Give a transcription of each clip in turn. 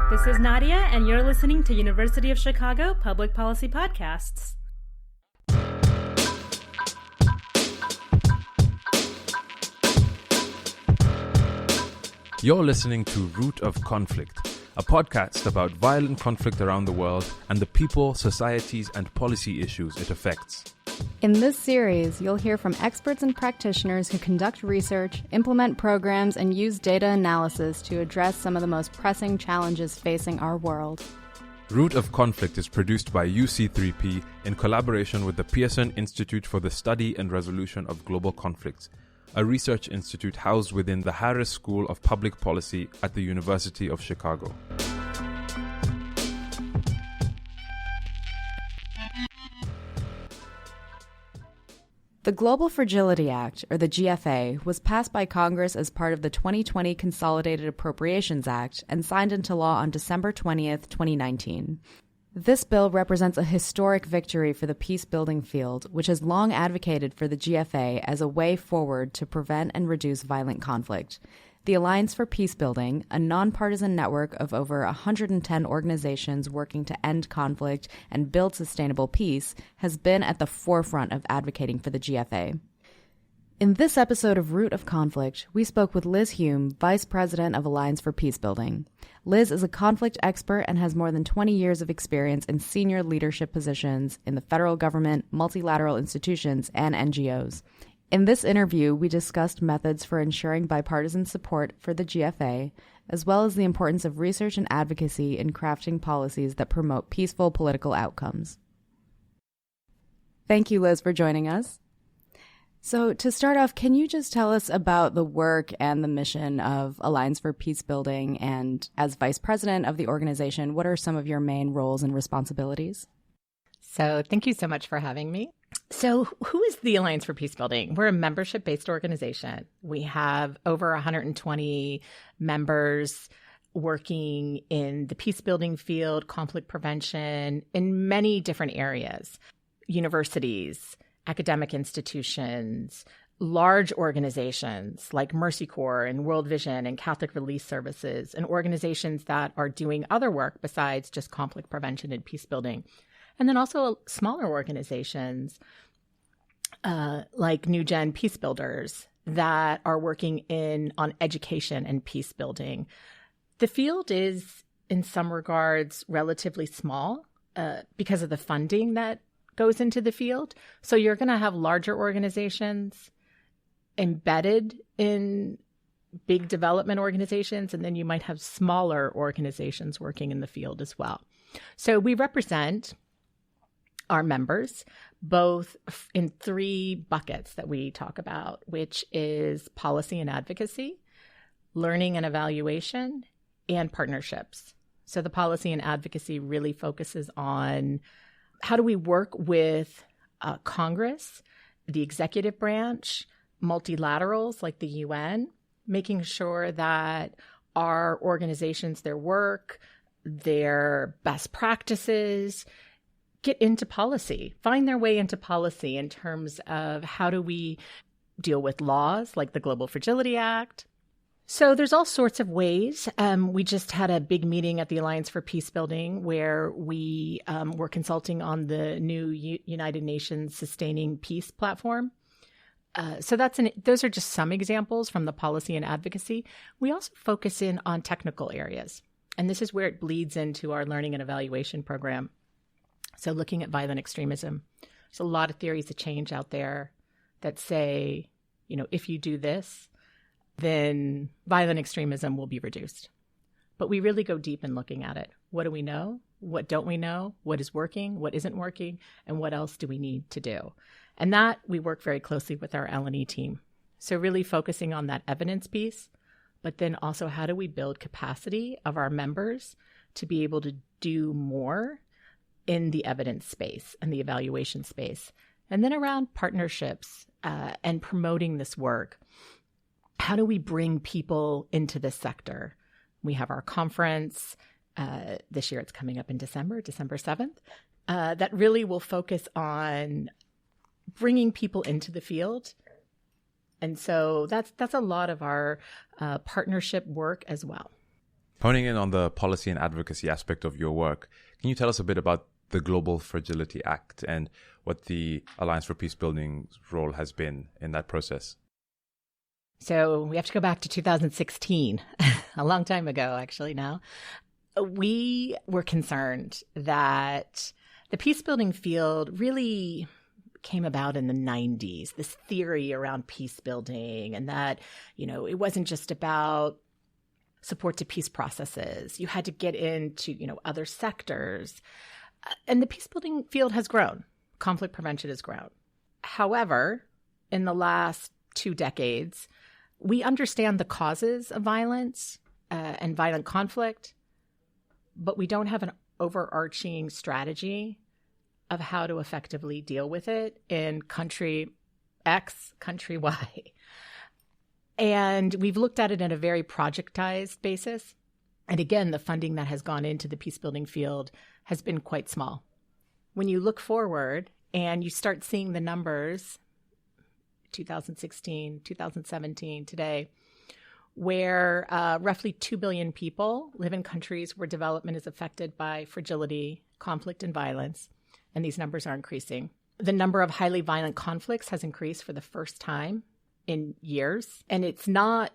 This is Nadia, and you're listening to University of Chicago Public Policy Podcasts. You're listening to Root of Conflict, a podcast about violent conflict around the world and the people, societies, and policy issues it affects. In this series, you'll hear from experts and practitioners who conduct research, implement programs, and use data analysis to address some of the most pressing challenges facing our world. Root of Conflict is produced by UC3P in collaboration with the Pearson Institute for the Study and Resolution of Global Conflicts, a research institute housed within the Harris School of Public Policy at the University of Chicago. The Global Fragility Act, or the GFA, was passed by Congress as part of the 2020 Consolidated Appropriations Act and signed into law on December 20th, 2019. This bill represents a historic victory for the peacebuilding field, which has long advocated for the GFA as a way forward to prevent and reduce violent conflict. The Alliance for Peacebuilding, a non-partisan network of over 110 organizations working to end conflict and build sustainable peace, has been at the forefront of advocating for the GFA. In this episode of Root of Conflict, we spoke with Liz Hume, Vice President of Alliance for Peacebuilding. Liz is a conflict expert and has more than 20 years of experience in senior leadership positions in the federal government, multilateral institutions, and NGOs. In this interview, we discussed methods for ensuring bipartisan support for the GFA, as well as the importance of research and advocacy in crafting policies that promote peaceful political outcomes. Thank you, Liz, for joining us. So to start off, can you just tell us about the work and the mission of Alliance for Peacebuilding, and as Vice President of the organization, what are some of your main roles and responsibilities? So thank you so much for having me. So who is the Alliance for Peacebuilding? We're a membership-based organization. We have over 120 members working in the peacebuilding field, conflict prevention, in many different areas. Universities, academic institutions, large organizations like Mercy Corps and World Vision and Catholic Relief Services, and organizations that are doing other work besides just conflict prevention and peacebuilding. And then also smaller organizations like New Gen Peacebuilders that are working on education and peace building. The field is, in some regards, relatively small because of the funding that goes into the field. So you're going to have larger organizations embedded in big development organizations, and then you might have smaller organizations working in the field as well. So we represent our members both in three buckets that we talk about, which is policy and advocacy, learning and evaluation, and partnerships. So the policy and advocacy really focuses on how do we work with Congress, the executive branch, multilaterals like the UN, making sure that our organizations, their work, their best practices, get into policy, find their way into policy in terms of how do we deal with laws like the Global Fragility Act. So there's all sorts of ways. We just had a big meeting at the Alliance for Peacebuilding where we were consulting on the new United Nations Sustaining Peace platform. So those are just some examples from the policy and advocacy. We also focus in on technical areas, and this is where it bleeds into our learning and evaluation program. So looking at violent extremism, there's a lot of theories of change out there that say, if you do this, then violent extremism will be reduced. But we really go deep in looking at it. What do we know? What don't we know? What is working? What isn't working? And what else do we need to do? And that we work very closely with our L&E team. So really focusing on that evidence piece, but then also how do we build capacity of our members to be able to do more in the evidence space and the evaluation space. And then around partnerships and promoting this work. How do we bring people into this sector? We have our conference. This year it's coming up in December 7th, that really will focus on bringing people into the field. And so that's a lot of our partnership work as well. Honing in on the policy and advocacy aspect of your work, can you tell us a bit about the Global Fragility Act and what the Alliance for Peacebuilding's role has been in that process? So we have to go back to 2016, a long time ago, actually, now. We were concerned that the peacebuilding field really came about in the 90s, this theory around peacebuilding, and that, it wasn't just about support to peace processes. You had to get into, other sectors. And the peacebuilding field has grown. Conflict prevention has grown. However, in the last 2 decades, we understand the causes of violence and violent conflict, but we don't have an overarching strategy of how to effectively deal with it in country X, country Y. And we've looked at it in a very projectized basis. And again, the funding that has gone into the peacebuilding field has been quite small. When you look forward and you start seeing the numbers, 2016, 2017, today, where roughly 2 billion people live in countries where development is affected by fragility, conflict, and violence, and these numbers are increasing. The number of highly violent conflicts has increased for the first time in years, and it's not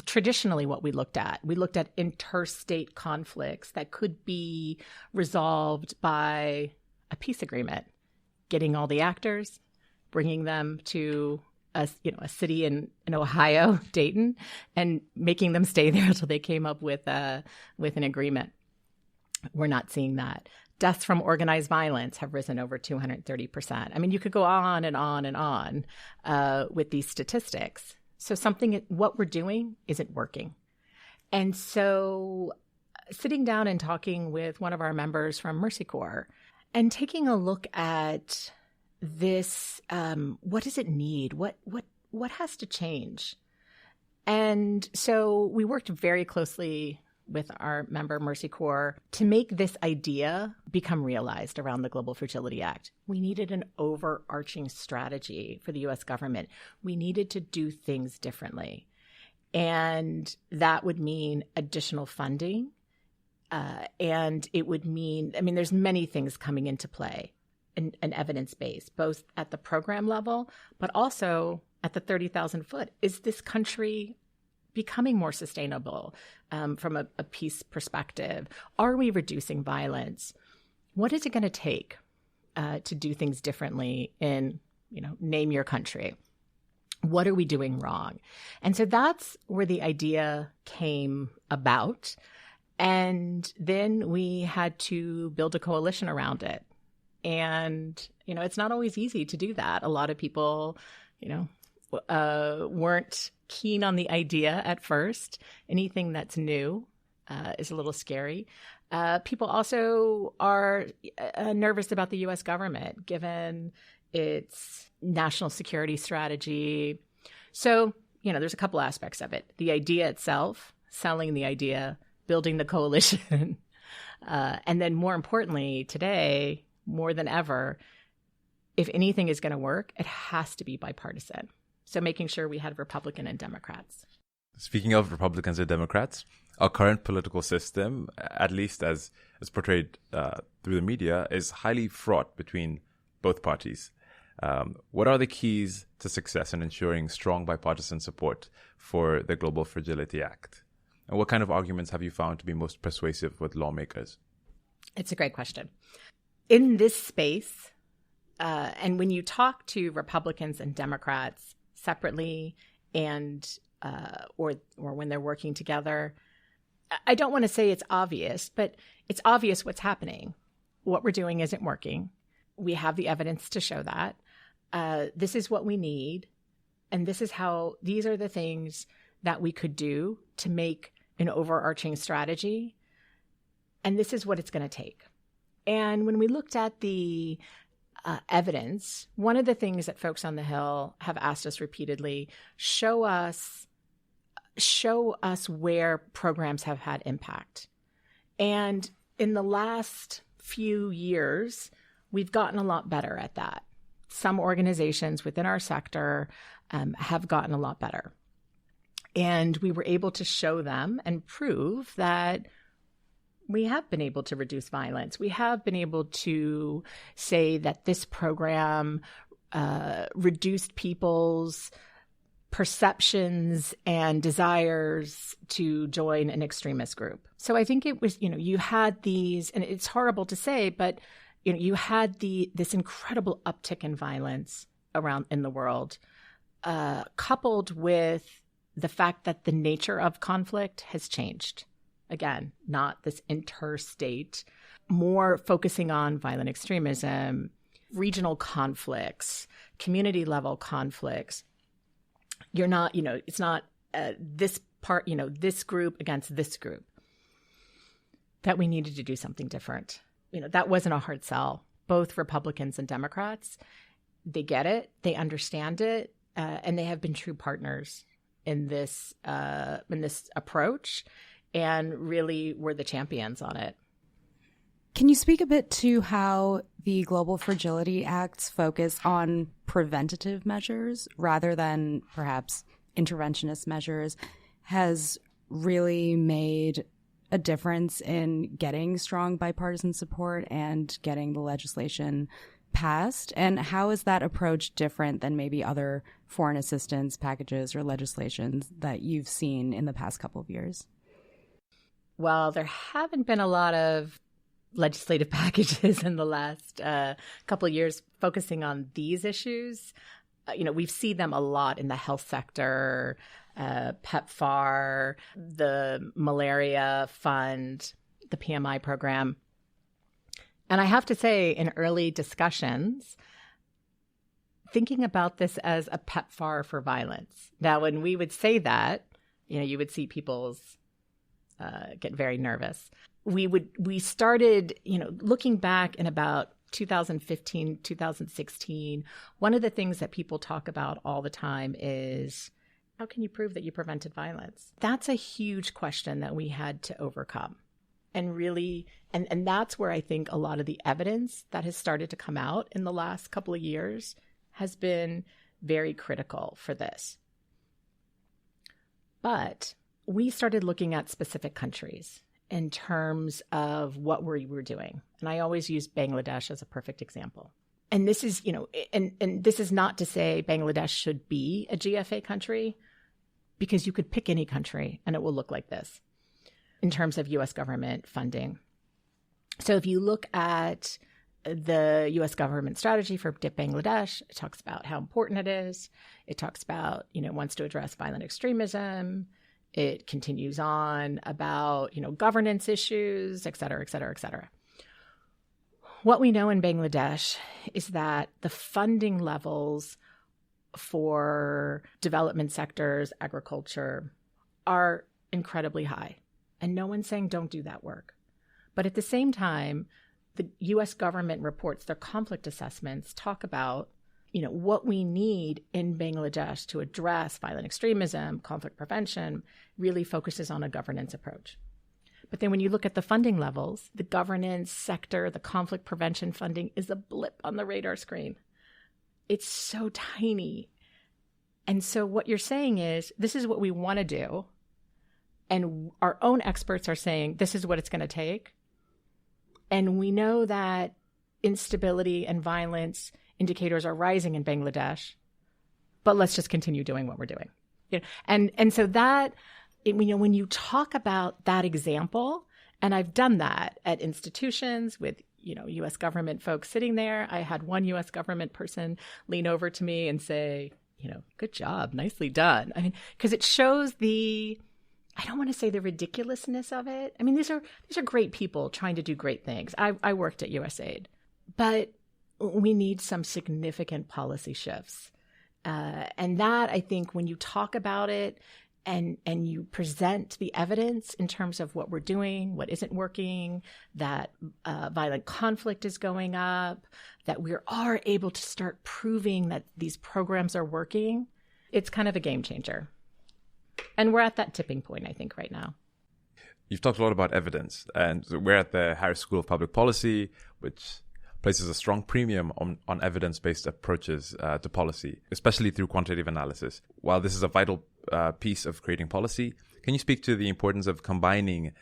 traditionally what we looked at. We looked at interstate conflicts that could be resolved by a peace agreement, getting all the actors, bringing them to a city in Ohio, Dayton, and making them stay there until they came up with an agreement. We're not seeing that. Deaths from organized violence have risen over 230%. I mean, you could go on and on and on with these statistics. So what we're doing isn't working. And so sitting down and talking with one of our members from Mercy Corps and taking a look at this, what does it need? What has to change? And so we worked very closely with our member Mercy Corps to make this idea become realized around the Global Fragility Act. We needed an overarching strategy for the U.S. government. We needed to do things differently. And that would mean additional funding. And it would mean, there's many things coming into play, an evidence base, both at the program level, but also at the 30,000 foot. Is this country becoming more sustainable from a peace perspective? Are we reducing violence? What is it going to take to do things differently in, name your country? What are we doing wrong? And so that's where the idea came about. And then we had to build a coalition around it. And, it's not always easy to do that. A lot of people, weren't keen on the idea at first. Anything that's new is a little scary. People also are nervous about the U.S. government, given its national security strategy. So, there's a couple aspects of it. The idea itself, selling the idea, building the coalition. And then more importantly, today, more than ever, if anything is going to work, it has to be bipartisan. So making sure we had Republican and Democrats. Speaking of Republicans and Democrats, our current political system, at least as portrayed through the media, is highly fraught between both parties. What are the keys to success in ensuring strong bipartisan support for the Global Fragility Act? And what kind of arguments have you found to be most persuasive with lawmakers? It's a great question. In this space, and when you talk to Republicans and Democrats separately and or when they're working together, I don't want to say it's obvious, but it's obvious what's happening. What we're doing isn't working. We have the evidence to show that. This is what we need. And these are the things that we could do to make an overarching strategy. And this is what it's going to take. And when we looked at the evidence, one of the things that folks on the Hill have asked us repeatedly, show us where programs have had impact. And in the last few years, we've gotten a lot better at that. Some organizations within our sector have gotten a lot better. And we were able to show them and prove that we have been able to reduce violence. We have been able to say that this program reduced people's perceptions and desires to join an extremist group. So I think it was, you had these, and it's horrible to say, but you had this incredible uptick in violence around in the world, coupled with the fact that the nature of conflict has changed. Again, not this interstate, more focusing on violent extremism, regional conflicts, community level conflicts. You're not, it's not this part, this group against this group. That we needed to do something different. That wasn't a hard sell. Both Republicans and Democrats, they get it, they understand it, and they have been true partners in this approach, and really were the champions on it. Can you speak a bit to how the Global Fragility Act's focus on preventative measures rather than perhaps interventionist measures has really made a difference in getting strong bipartisan support and getting the legislation passed? And how is that approach different than maybe other foreign assistance packages or legislations that you've seen in the past couple of years? Well, there haven't been a lot of legislative packages in the last couple of years focusing on these issues. We've seen them a lot in the health sector, PEPFAR, the malaria fund, the PMI program. And I have to say, in early discussions, thinking about this as a PEPFAR for violence. Now, when we would say that, you would see people's get very nervous. We started, looking back in about 2015, 2016, one of the things that people talk about all the time is, how can you prove that you prevented violence? That's a huge question that we had to overcome. And really, and that's where I think a lot of the evidence that has started to come out in the last couple of years has been very critical for this. But we started looking at specific countries in terms of what we were doing. And I always use Bangladesh as a perfect example. And this is, and this is not to say Bangladesh should be a GFA country, because you could pick any country and it will look like this in terms of U.S. government funding. So if you look at the U.S. government strategy for Bangladesh, it talks about how important it is. It talks about, wants to address violent extremism. It continues on about, governance issues, et cetera, et cetera, et cetera. What we know in Bangladesh is that the funding levels for development sectors, agriculture, are incredibly high. And no one's saying don't do that work. But at the same time, the U.S. government reports, their conflict assessments talk about, what we need in Bangladesh to address violent extremism, conflict prevention, really focuses on a governance approach. But then when you look at the funding levels, the governance sector, the conflict prevention funding is a blip on the radar screen. It's so tiny. And so what you're saying is, this is what we want to do. And our own experts are saying, this is what it's going to take. And we know that instability and violence indicators are rising in Bangladesh, but let's just continue doing what we're doing. And so that, when you talk about that example, and I've done that at institutions with, U.S. government folks sitting there. I had one U.S. government person lean over to me and say, good job, nicely done. I mean, because it shows I don't want to say the ridiculousness of it. I mean, these are great people trying to do great things. I worked at USAID, but we need some significant policy shifts. And that, I think, when you talk about it and you present the evidence in terms of what we're doing, what isn't working, that violent conflict is going up, that we are able to start proving that these programs are working, it's kind of a game changer. And we're at that tipping point, I think, right now. You've talked a lot about evidence, and we're at the Harris School of Public Policy, which places a strong premium on evidence-based approaches to policy, especially through quantitative analysis. While this is a vital piece of creating policy. Can you speak to the importance of combining